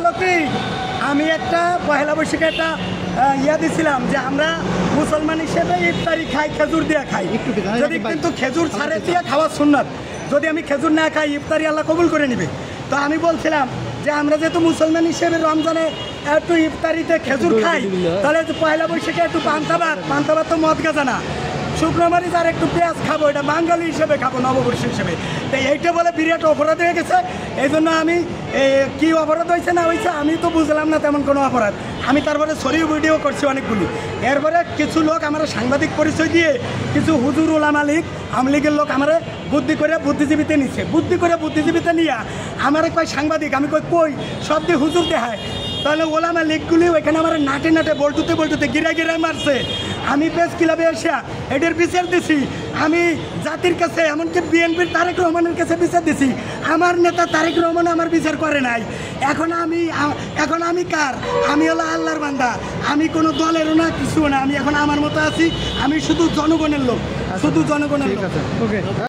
হলো কি আমি একটা পহেলা বৈশাখে একটা ইয়া দিছিলাম যে আমরা মুসলমান হিসেবে ইফতারি খাই, খেজুর দিয়ে খাই, যদি কিন্তু খেজুর ছাড়ে দিয়ে খাওয়া সুন্নাত, যদি আমি খেজুর না খাই ইফতারি আল্লাহ কবুল করে নিবে। তো আমি বলছিলাম যে আমরা যেহেতু মুসলমান হিসেবে রমজানে একটু ইফতারিতে খেজুর খাই, তাহলে পয়লা বৈশাখে একটু পান্তা ভাত তো মদ গাজা না, শুকনো মরিচ আর একটু পেঁয়াজ খাবো, এটা বাঙালি হিসেবে খাবো, নববর্ষ হিসেবে। তো এইটা বলে বিরাট অপরাধ হয়ে গেছে। এই জন্য আমি কি অপরাধ হয়েছে না হয়েছে আমি তো বুঝলাম না তেমন কোনো অপরাধ। আমি তারপরে সরি ভিডিও করছি অনেকগুলি। এরপরে কিছু লোক আমার সাংবাদিক পরিচয় দিয়ে কিছু হুজুর ওলামা লীগ আওয়ামী লীগের লোক আমার বুদ্ধিজীবীতে নিচ্ছে, বুদ্ধিজীবীতে নিয়ে আমার কয় সাংবাদিক, আমি কই সব দিয়ে হুজুর দেখায়। তাহলে ওলামা লীগগুলি ওইখানে আমার নাটে বল্টুতে গিরায় মারছে। আমি প্রেস ক্লাবে এসে এটার বিচার দিছি, আমি জাতির কাছে এমনকি বিএনপির তারেক রহমানের কাছে বিচার দিছি, আমার নেতা তারেক রহমান আমার বিচার করে নাই। এখন আমি কার? আমি হলো আল্লাহর বান্দা, আমি কোনো দলেরও না, কিছু না, আমি এখন আমার মতো আছি, আমি শুধু জনগণের লোক, শুধু জনগণের লোক।